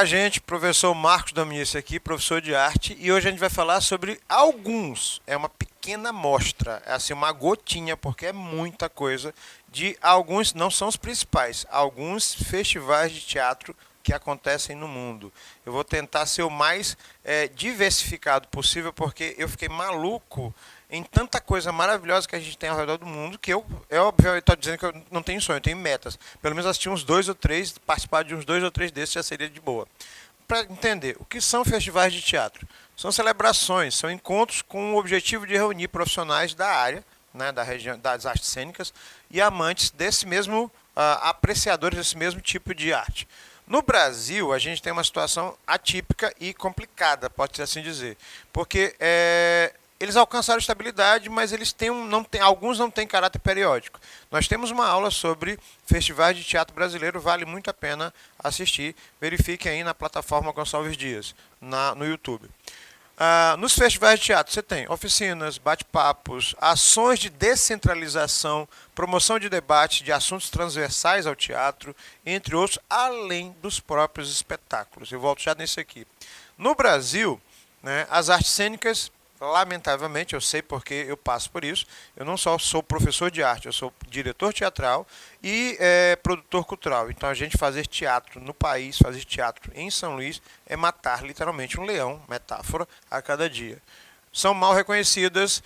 Olá, gente. Professor Marcos Dominici aqui, professor de arte, e hoje a gente vai falar sobre alguns, é uma pequena amostra, é assim uma gotinha, porque é muita coisa, de alguns, não são os principais, alguns festivais de teatro que acontecem no mundo. Eu vou tentar ser o mais diversificado possível, porque eu fiquei maluco em tanta coisa maravilhosa que a gente tem ao redor do mundo, que eu obviamente estou dizendo que eu não tenho sonho, eu tenho metas. Pelo menos assistir uns 2 ou 3, participar de uns 2 ou 3 desses já seria de boa. Para entender, o que são festivais de teatro? São celebrações, são encontros com o objetivo de reunir profissionais da área, né, da região das artes cênicas, e amantes desse mesmo, apreciadores desse mesmo tipo de arte. No Brasil, a gente tem uma situação atípica e complicada, pode-se assim dizer, porque eles alcançaram estabilidade, mas eles alguns não têm caráter periódico. Nós temos uma aula sobre festivais de teatro brasileiro, vale muito a pena assistir. Verifique aí na plataforma Gonçalves Dias, no YouTube. Nos festivais de teatro você tem oficinas, bate-papos, ações de descentralização, promoção de debates de assuntos transversais ao teatro, entre outros, além dos próprios espetáculos. Eu volto já nesse aqui. No Brasil, né, as artes cênicas, lamentavelmente, eu sei porque eu passo por isso, eu não só sou professor de arte, eu sou diretor teatral e produtor cultural. Então a gente fazer teatro no país, fazer teatro em São Luís, é matar literalmente um leão, metáfora, a cada dia. São mal reconhecidas,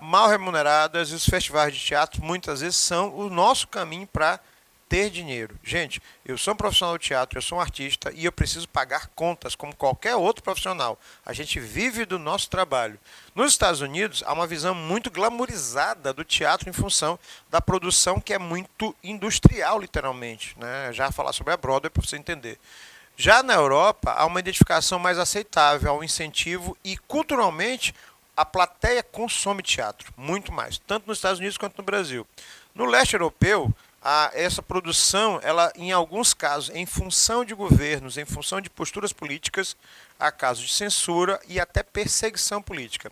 mal remuneradas, e os festivais de teatro muitas vezes são o nosso caminho para ter dinheiro. Gente, eu sou um profissional de teatro, eu sou um artista e eu preciso pagar contas como qualquer outro profissional. A gente vive do nosso trabalho. Nos Estados Unidos, há uma visão muito glamourizada do teatro em função da produção que é muito industrial, literalmente, né? Já falar sobre a Broadway para você entender. Já na Europa, há uma identificação mais aceitável, há um incentivo e, culturalmente, a plateia consome teatro, muito mais, tanto nos Estados Unidos quanto no Brasil. No leste europeu, essa produção, ela, em alguns casos, em função de governos, em função de posturas políticas, há casos de censura e até perseguição política.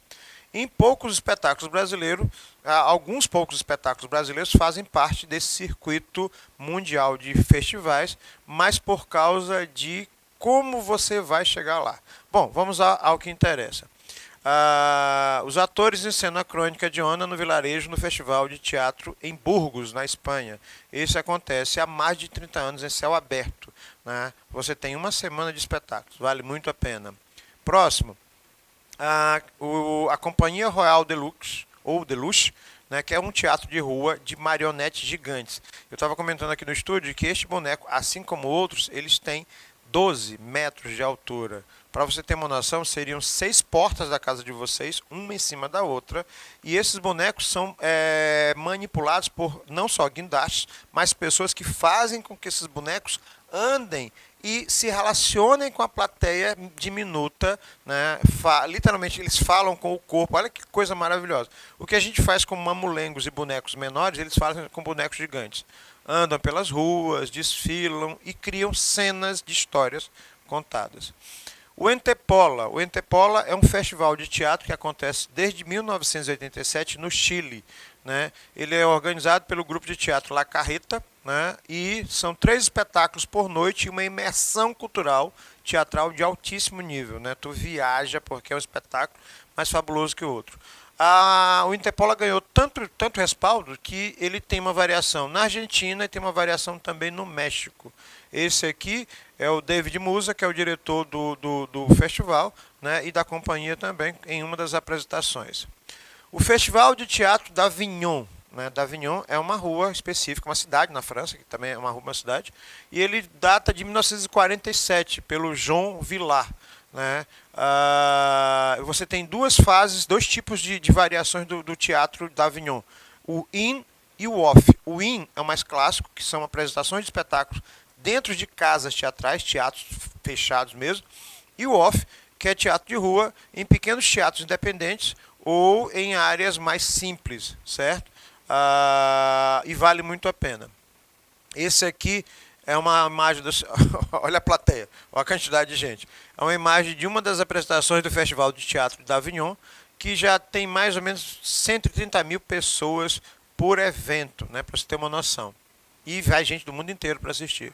Em poucos espetáculos brasileiros, alguns poucos espetáculos brasileiros fazem parte desse circuito mundial de festivais, mas por causa de como você vai chegar lá. Bom, vamos ao que interessa. Os atores encenam a crônica de Ona no vilarejo no Festival de Teatro em Burgos, na Espanha. Isso acontece há mais de 30 anos em céu aberto, né? Você tem uma semana de espetáculos, vale muito a pena. Próximo, a Companhia Royal Deluxe, ou Deluxe, né, que é um teatro de rua de marionetes gigantes. Eu estava comentando aqui no estúdio que este boneco, assim como outros, eles têm 12 metros de altura. Para você ter uma noção, seriam 6 portas da casa de vocês, uma em cima da outra. E esses bonecos são manipulados por não só guindastes, mas pessoas que fazem com que esses bonecos andem e se relacionem com a plateia diminuta, né? Literalmente eles falam com o corpo. Olha que coisa maravilhosa. O que a gente faz com mamulengos e bonecos menores, eles fazem com bonecos gigantes. Andam pelas ruas, desfilam e criam cenas de histórias contadas. O Entepola é um festival de teatro que acontece desde 1987 no Chile, né? Ele é organizado pelo grupo de teatro La Carreta, né? E são 3 espetáculos por noite e uma imersão cultural teatral de altíssimo nível, né? Tu viaja porque é um espetáculo mais fabuloso que o outro. O Interpola ganhou tanto respaldo que ele tem uma variação na Argentina e tem uma variação também no México. Esse aqui é o David Musa, que é o diretor do festival, né, e da companhia também, em uma das apresentações. O Festival de Teatro d'Avignon. Né, d'Avignon é uma rua específica, uma cidade na França, que também é uma cidade, e ele data de 1947, pelo Jean Vilar. Né? Você tem 2 fases, 2 tipos de variações do teatro d'Avignon, o in e o off. O in é o mais clássico, que são apresentações de espetáculos dentro de casas teatrais, teatros fechados mesmo, e o off, que é teatro de rua, em pequenos teatros independentes ou em áreas mais simples, certo? E vale muito a pena. Esse aqui é uma imagem, olha a plateia, olha a quantidade de gente. É uma imagem de uma das apresentações do Festival de Teatro d'Avignon, que já tem mais ou menos 130 mil pessoas por evento, né, para você ter uma noção. E vai gente do mundo inteiro para assistir.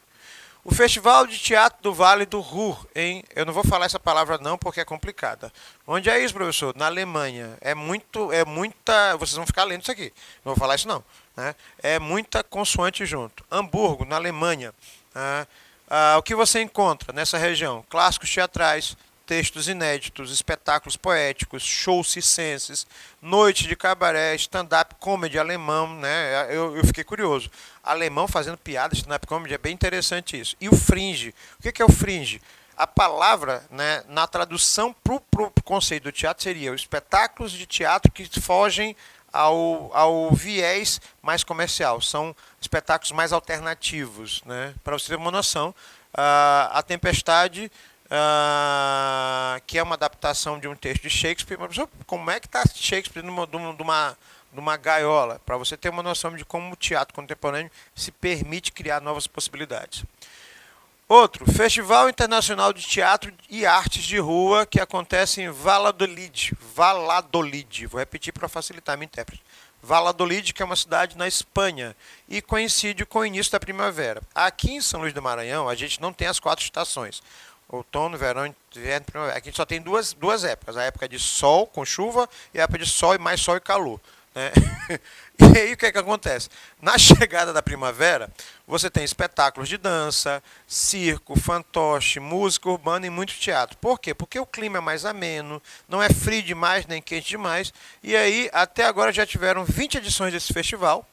O Festival de Teatro do Vale do Ruhr, eu não vou falar essa palavra não porque é complicada. Onde é isso, professor? Na Alemanha. É muita, vocês vão ficar lendo isso aqui. Não vou falar isso não, né? É muita consoante junto. Hamburgo, na Alemanha. O que você encontra nessa região? Clássicos teatrais, textos inéditos, espetáculos poéticos, shows circenses, noite de cabaré, stand-up comedy alemão, né? Eu fiquei curioso. Alemão fazendo piada, stand-up comedy, é bem interessante isso. E o fringe. O que é o fringe? A palavra, né, na tradução para o conceito do teatro seria os espetáculos de teatro que fogem ao viés mais comercial. São espetáculos mais alternativos, né? Para você ter uma noção, a Tempestade, que é uma adaptação de um texto de Shakespeare. Mas como é que está Shakespeare numa gaiola? Para você ter uma noção de como o teatro contemporâneo se permite criar novas possibilidades. Outro, Festival Internacional de Teatro e Artes de Rua, que acontece em Valladolid. Valladolid, vou repetir para facilitar minha intérprete. Valladolid, que é uma cidade na Espanha, e coincide com o início da primavera. Aqui em São Luís do Maranhão, a gente não tem as 4 estações. Outono, verão, inverno, primavera. Aqui a gente só tem duas épocas. A época de sol com chuva e a época de sol e mais sol e calor, né? E aí o que é que acontece? Na chegada da primavera, você tem espetáculos de dança, circo, fantoche, música urbana e muito teatro. Por quê? Porque o clima é mais ameno, não é frio demais nem quente demais. E aí, até agora já tiveram 20 edições desse festival.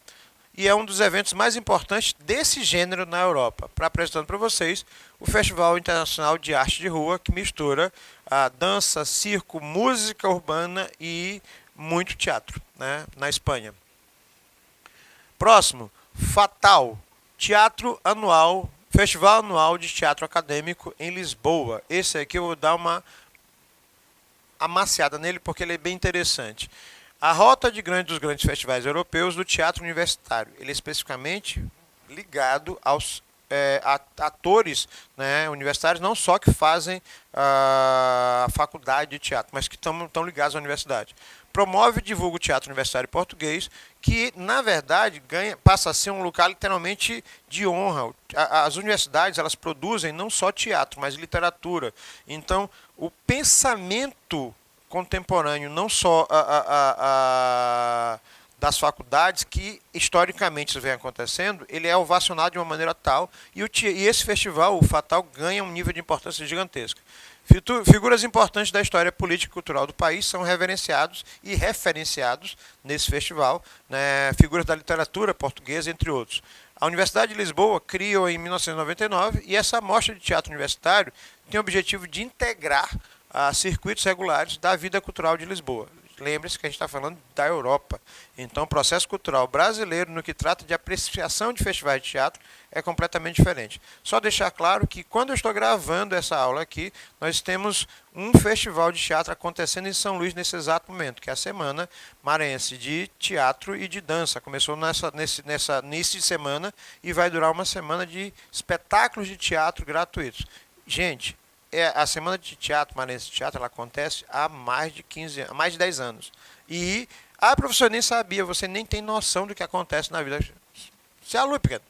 E é um dos eventos mais importantes desse gênero na Europa. Apresentando para vocês o Festival Internacional de Arte de Rua, que mistura a dança, circo, música urbana e muito teatro, né, na Espanha. Próximo, Fatal, Teatro Anual, Festival Anual de Teatro Acadêmico em Lisboa. Esse aqui eu vou dar uma amaciada nele porque ele é bem interessante. A rota dos grandes festivais europeus do teatro universitário. Ele é especificamente ligado aos atores, né, universitários, não só que fazem a faculdade de teatro, mas que estão ligados à universidade. Promove e divulga o teatro universitário português, que, na verdade, passa a ser um local literalmente de honra. As universidades, elas produzem não só teatro, mas literatura. Então, o pensamento contemporâneo, não só das faculdades, que historicamente isso vem acontecendo, ele é ovacionado de uma maneira tal, e esse festival, o Fatal, ganha um nível de importância gigantesca. Figuras importantes da história política e cultural do país são reverenciados e referenciados nesse festival, né, figuras da literatura portuguesa, entre outros. A Universidade de Lisboa criou em 1999 e essa mostra de teatro universitário tem o objetivo de integrar circuitos regulares da vida cultural de Lisboa. Lembre-se que a gente está falando da Europa. Então, o processo cultural brasileiro, no que trata de apreciação de festivais de teatro, é completamente diferente. Só deixar claro que, quando eu estou gravando essa aula aqui, nós temos um festival de teatro acontecendo em São Luís nesse exato momento, que é a Semana Maranhense de Teatro e de Dança. Começou nesse semana e vai durar uma semana de espetáculos de teatro gratuitos. Gente, a Semana de Teatro, Maranhense de Teatro, ela acontece há mais de 10 anos. E, professor, nem sabia, você nem tem noção do que acontece na vida. Se alui, pequeno.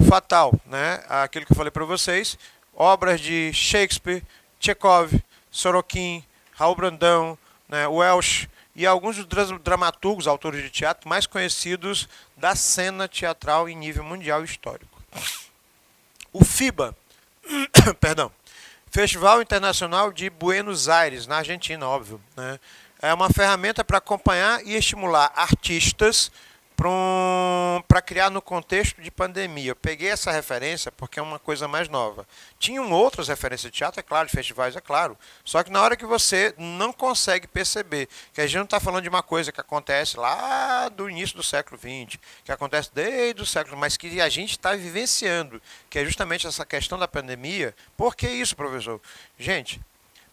Fatal, né? Aquilo que eu falei para vocês, obras de Shakespeare, Chekhov, Sorokin, Raul Brandão, né, Welsh e alguns dos dramaturgos, autores de teatro mais conhecidos da cena teatral em nível mundial e histórico. O FIBA, perdão, Festival Internacional de Buenos Aires, na Argentina, óbvio, né? É uma ferramenta para acompanhar e estimular artistas para criar no contexto de pandemia. Eu peguei essa referência porque é uma coisa mais nova. Tinham outras referências de teatro, é claro, de festivais, é claro. Só que na hora que você não consegue perceber que a gente não está falando de uma coisa que acontece lá do início do século XX, que acontece desde o século, mas que a gente está vivenciando, que é justamente essa questão da pandemia. Por que isso, professor? Gente,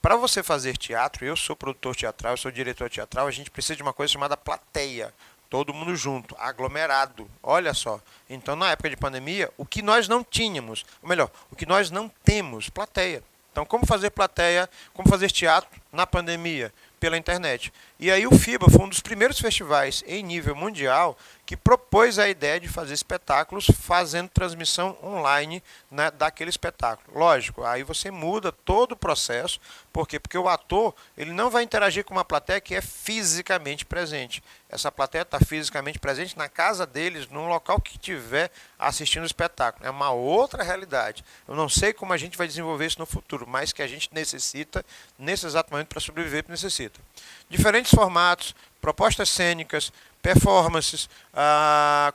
para você fazer teatro, eu sou produtor teatral, eu sou diretor teatral, a gente precisa de uma coisa chamada plateia. Todo mundo junto, aglomerado. Olha só. Então, na época de pandemia, o que nós não tínhamos, ou melhor, o que nós não temos, plateia. Então, como fazer plateia, como fazer teatro na pandemia? pela internet. E aí o FIBA foi um dos primeiros festivais em nível mundial que propôs a ideia de fazer espetáculos fazendo transmissão online, né, daquele espetáculo. Lógico, aí você muda todo o processo. Por quê? Porque o ator ele não vai interagir com uma plateia que é fisicamente presente. Essa plateia está fisicamente presente na casa deles, num local que estiver assistindo o espetáculo. É uma outra realidade. Eu não sei como a gente vai desenvolver isso no futuro, mas que a gente necessita, nesse exato momento, para sobreviver, necessita. Diferentes formatos, propostas cênicas, performances,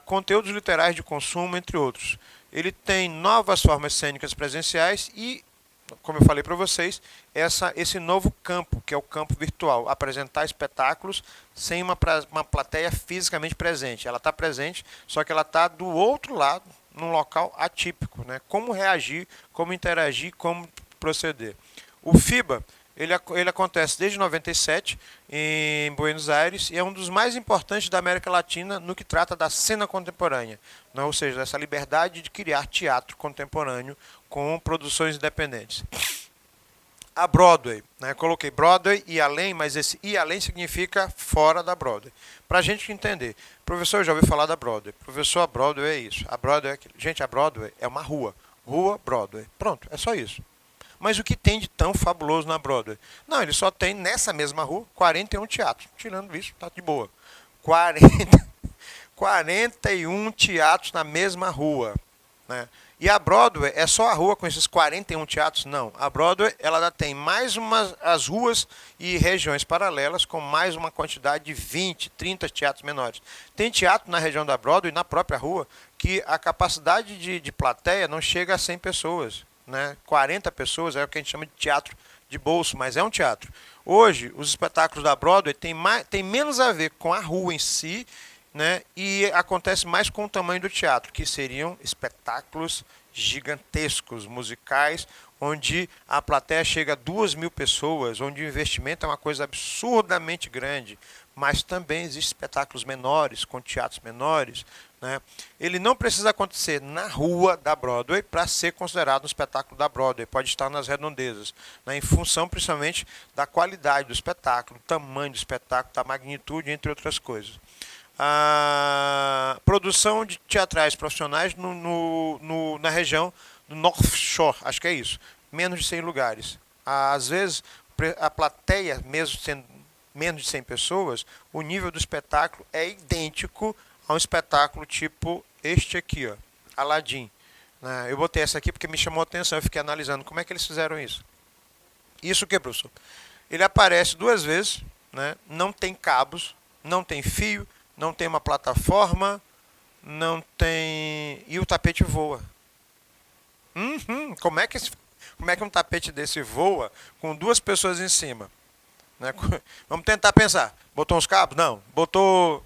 conteúdos literais de consumo, entre outros. Ele tem novas formas cênicas presenciais e, como eu falei para vocês, esse novo campo, que é o campo virtual, apresentar espetáculos sem uma plateia fisicamente presente. Ela está presente, só que ela está do outro lado, num local atípico, né? Como reagir, como interagir, como proceder. O FIBA, ele acontece desde 97 em Buenos Aires e é um dos mais importantes da América Latina no que trata da cena contemporânea, né? Ou seja, essa liberdade de criar teatro contemporâneo com produções independentes. A Broadway, né? Coloquei Broadway e além, mas esse e além significa fora da Broadway. Para a gente entender, professor, eu já ouvi falar da Broadway. Professor, a Broadway é isso. A Broadway é aquilo. Gente, a Broadway é uma rua. Rua Broadway. Pronto, é só isso. Mas o que tem de tão fabuloso na Broadway? Não, ele só tem nessa mesma rua 41 teatros. Tirando isso, tá de boa. 41 teatros na mesma rua, né? E a Broadway é só a rua com esses 41 teatros? Não. A Broadway ela tem mais as ruas e regiões paralelas com mais uma quantidade de 20, 30 teatros menores. Tem teatro na região da Broadway, na própria rua, que a capacidade de plateia não chega a 100 pessoas. Né? 40 pessoas é o que a gente chama de teatro de bolso, mas é um teatro. Hoje, os espetáculos da Broadway têm menos a ver com a rua em si, né? E acontece mais com o tamanho do teatro, que seriam espetáculos gigantescos, musicais, onde a plateia chega a 2.000 pessoas, onde o investimento é uma coisa absurdamente grande, mas também existem espetáculos menores, com teatros menores, né? Ele não precisa acontecer na rua da Broadway para ser considerado um espetáculo da Broadway, pode estar nas redondezas, né? Em função principalmente da qualidade do espetáculo, do tamanho do espetáculo, da magnitude, entre outras coisas. A produção de teatrais profissionais na região do North Shore, acho que é isso, menos de 100 lugares. Às vezes, a plateia, mesmo sendo menos de 100 pessoas, o nível do espetáculo é idêntico a um espetáculo tipo este aqui, ó, Aladdin. Eu botei essa aqui porque me chamou a atenção, eu fiquei analisando como é que eles fizeram isso. Isso o que, professor? Ele aparece 2 vezes, né? Não tem cabos, não tem fio, não tem uma plataforma, não tem... E o tapete voa. Como é que um tapete desse voa com 2 pessoas em cima? Né? Vamos tentar pensar. Botou uns cabos? Não. Botou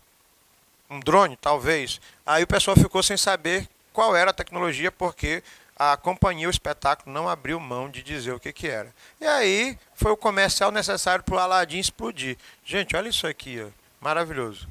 um drone? Talvez. Aí o pessoal ficou sem saber qual era a tecnologia, porque a companhia, o espetáculo, não abriu mão de dizer o que era. E aí foi o comercial necessário para o Aladdin explodir. Gente, olha isso aqui, ó. Maravilhoso.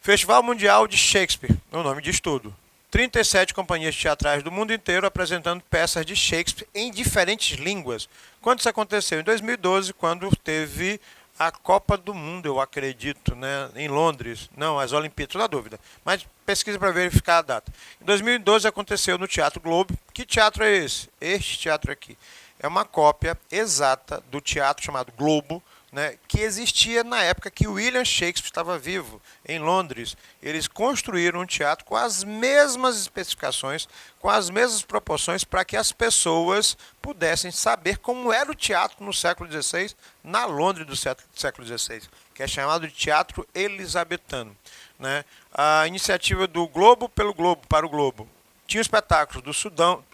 Festival Mundial de Shakespeare, o nome diz tudo. 37 companhias teatrais do mundo inteiro apresentando peças de Shakespeare em diferentes línguas. Quando isso aconteceu? Em 2012, quando teve a Copa do Mundo, eu acredito, né? Em Londres. Não, as Olimpíadas, estou na dúvida. Mas pesquisa para verificar a data. Em 2012 aconteceu no Teatro Globo. Que teatro é esse? Este teatro aqui. É uma cópia exata do teatro chamado Globo, né, que existia na época que William Shakespeare estava vivo, em Londres. Eles construíram um teatro com as mesmas especificações, com as mesmas proporções, para que as pessoas pudessem saber como era o teatro no século XVI, na Londres do século XVI, que é chamado de Teatro Elisabetano. Né? A iniciativa do Globo pelo Globo, para o Globo. Tinha espetáculos do Sudão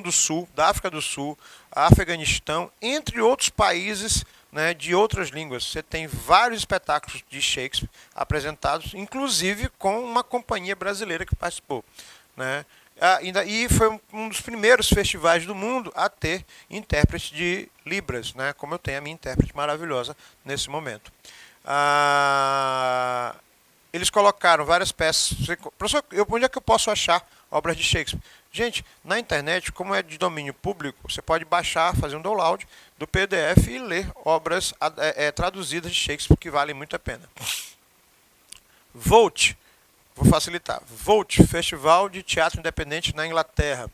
do Sul, da África do Sul, Afeganistão, entre outros países, né, de outras línguas. Você tem vários espetáculos de Shakespeare apresentados, inclusive com uma companhia brasileira que participou. Né? E foi um dos primeiros festivais do mundo a ter intérprete de Libras, né, como eu tenho a minha intérprete maravilhosa nesse momento. Eles colocaram várias peças. Professor, onde é que eu posso achar obras de Shakespeare? Gente, na internet, como é de domínio público, você pode baixar, fazer um download do PDF e ler obras traduzidas de Shakespeare, que valem muito a pena. Volt, vou facilitar. Volt, Festival de Teatro Independente na Inglaterra.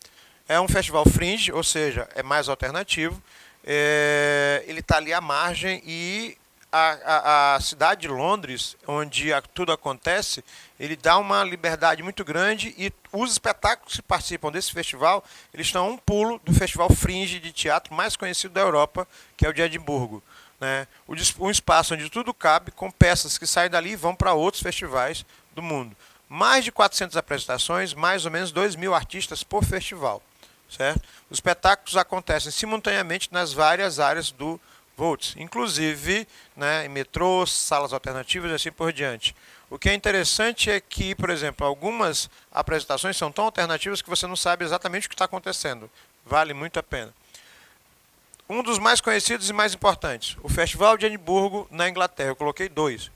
É um festival fringe, ou seja, é mais alternativo. Ele está ali à margem e a cidade de Londres, onde tudo acontece, ele dá uma liberdade muito grande e os espetáculos que participam desse festival, eles estão a um pulo do festival fringe de teatro mais conhecido da Europa, que é o de Edimburgo. Né? Um espaço onde tudo cabe, com peças que saem dali e vão para outros festivais do mundo. Mais de 400 apresentações, mais ou menos 2.000 artistas por festival. Certo? Os espetáculos acontecem simultaneamente nas várias áreas do Volts, inclusive, né, em metrôs, salas alternativas e assim por diante. O que é interessante é que, por exemplo, algumas apresentações são tão alternativas que você não sabe exatamente o que está acontecendo. Vale muito a pena. Um dos mais conhecidos e mais importantes, o Festival de Edimburgo, na Inglaterra. Eu coloquei 2.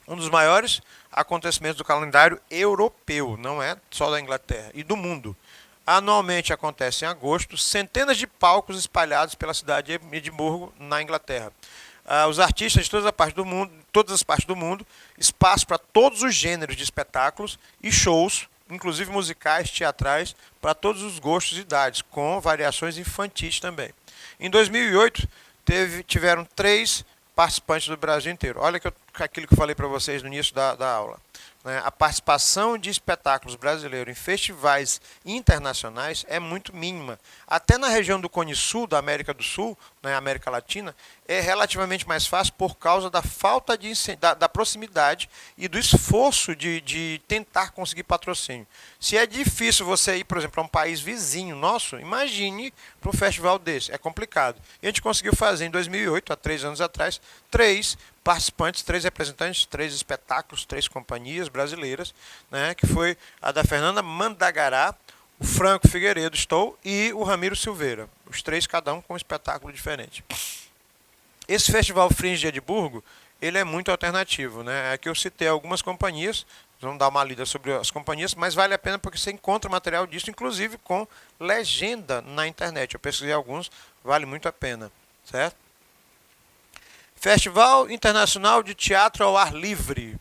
Um dos maiores acontecimentos do calendário europeu, não é só da Inglaterra, e do mundo. Anualmente acontece em agosto, centenas de palcos espalhados pela cidade de Edimburgo, na Inglaterra. Os artistas de todas as partes do mundo, espaço para todos os gêneros de espetáculos e shows, inclusive musicais, teatrais, para todos os gostos e idades, com variações infantis também. Em 2008, tiveram 3 participantes do Brasil inteiro. Olha aquilo que eu falei para vocês no início da aula. A participação de espetáculos brasileiros em festivais internacionais é muito mínima. Até na região do Cone Sul, da América do Sul, América Latina, é relativamente mais fácil por causa da falta da proximidade e do esforço de tentar conseguir patrocínio. Se é difícil você ir, por exemplo, para um país vizinho nosso, imagine para um festival desse. É complicado. E a gente conseguiu fazer em 2008, há 3 anos atrás, 3 participantes, 3 representantes, 3 espetáculos, 3 companhias brasileiras, né, que foi a da Fernanda Mandagará, o Franco Figueiredo e o Ramiro Silveira. Os 3, cada um com um espetáculo diferente. Esse Festival Fringe de Edimburgo, ele é muito alternativo. Né? Aqui eu citei algumas companhias, vamos dar uma lida sobre as companhias, mas vale a pena porque você encontra material disso, inclusive com legenda na internet. Eu pesquisei alguns, vale muito a pena. Certo? Festival Internacional de Teatro ao Ar Livre.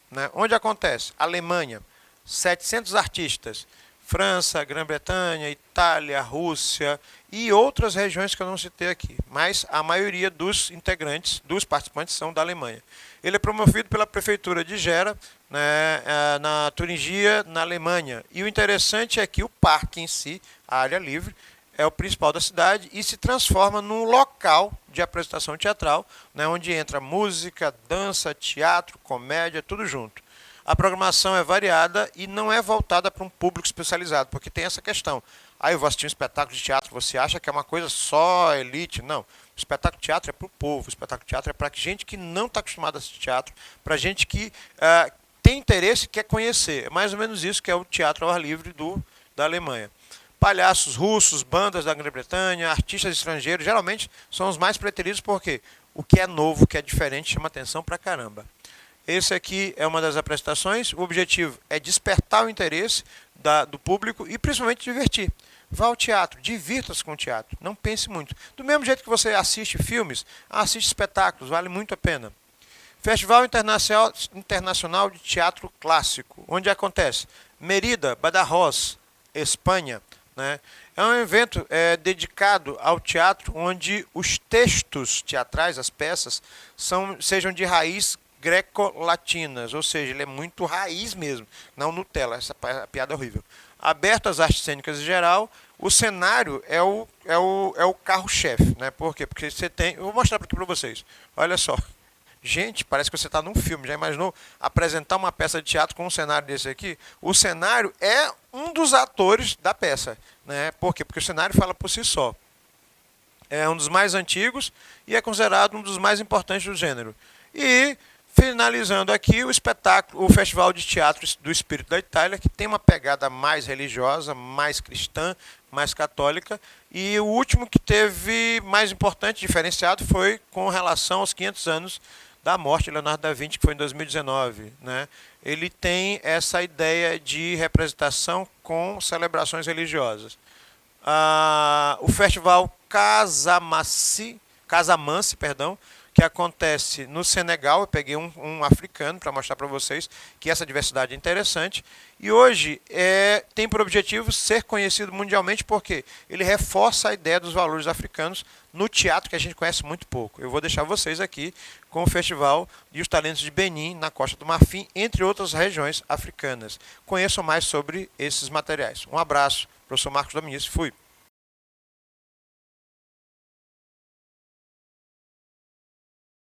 Né? Onde acontece? Alemanha, 700 artistas. França, Grã-Bretanha, Itália, Rússia e outras regiões que eu não citei aqui. Mas a maioria dos integrantes, dos participantes, são da Alemanha. Ele é promovido pela prefeitura de Gera, né, na Turingia, na Alemanha. E o interessante é que o parque em si, a área livre, é o principal da cidade e se transforma num local de apresentação teatral, né, onde entra música, dança, teatro, comédia, tudo junto. A programação é variada e não é voltada para um público especializado, porque tem essa questão. Aí eu vou assistir um espetáculo de teatro, você acha que é uma coisa só elite? Não. O espetáculo de teatro é para o povo, o espetáculo de teatro é para gente que não está acostumada a assistir teatro, para gente que tem interesse e quer conhecer. É mais ou menos isso que é o teatro ao ar livre da Alemanha. Palhaços russos, bandas da Grã-Bretanha, artistas estrangeiros, geralmente são os mais preteridos porque o que é novo, o que é diferente, chama atenção pra caramba. Esse aqui é uma das apresentações. O objetivo é despertar o interesse do público e principalmente divertir. Vá ao teatro, divirta-se com o teatro, não pense muito. Do mesmo jeito que você assiste filmes, assiste espetáculos, vale muito a pena. Festival Internacional de Teatro Clássico, onde acontece? Merida, Badajoz, Espanha. Né? É um evento dedicado ao teatro, onde os textos teatrais, as peças, sejam de raiz greco-latinas, ou seja, ele é muito raiz mesmo, não Nutella, essa piada é horrível. Aberto às artes cênicas em geral, o cenário é o carro-chefe. Né? Por quê? Porque você tem... Eu vou mostrar aqui para vocês. Olha só. Gente, parece que você está num filme. Já imaginou apresentar uma peça de teatro com um cenário desse aqui? O cenário é um dos atores da peça. Né? Por quê? Porque o cenário fala por si só. É um dos mais antigos e é considerado um dos mais importantes do gênero. E, finalizando aqui, o Festival de Teatro do Espírito da Itália, que tem uma pegada mais religiosa, mais cristã, mais católica. E o último que teve mais importante, diferenciado, foi com relação aos 500 anos da morte de Leonardo da Vinci, que foi em 2019. Né? Ele tem essa ideia de representação com celebrações religiosas. O festival Casamance, perdão, que acontece no Senegal. Eu peguei um africano para mostrar para vocês que essa diversidade é interessante. E hoje tem por objetivo ser conhecido mundialmente porque ele reforça a ideia dos valores africanos no teatro, que a gente conhece muito pouco. Eu vou deixar vocês aqui com o Festival e os Talentos de Benin, na Costa do Marfim, entre outras regiões africanas. Conheçam mais sobre esses materiais. Um abraço, professor Marcos Dominici, fui.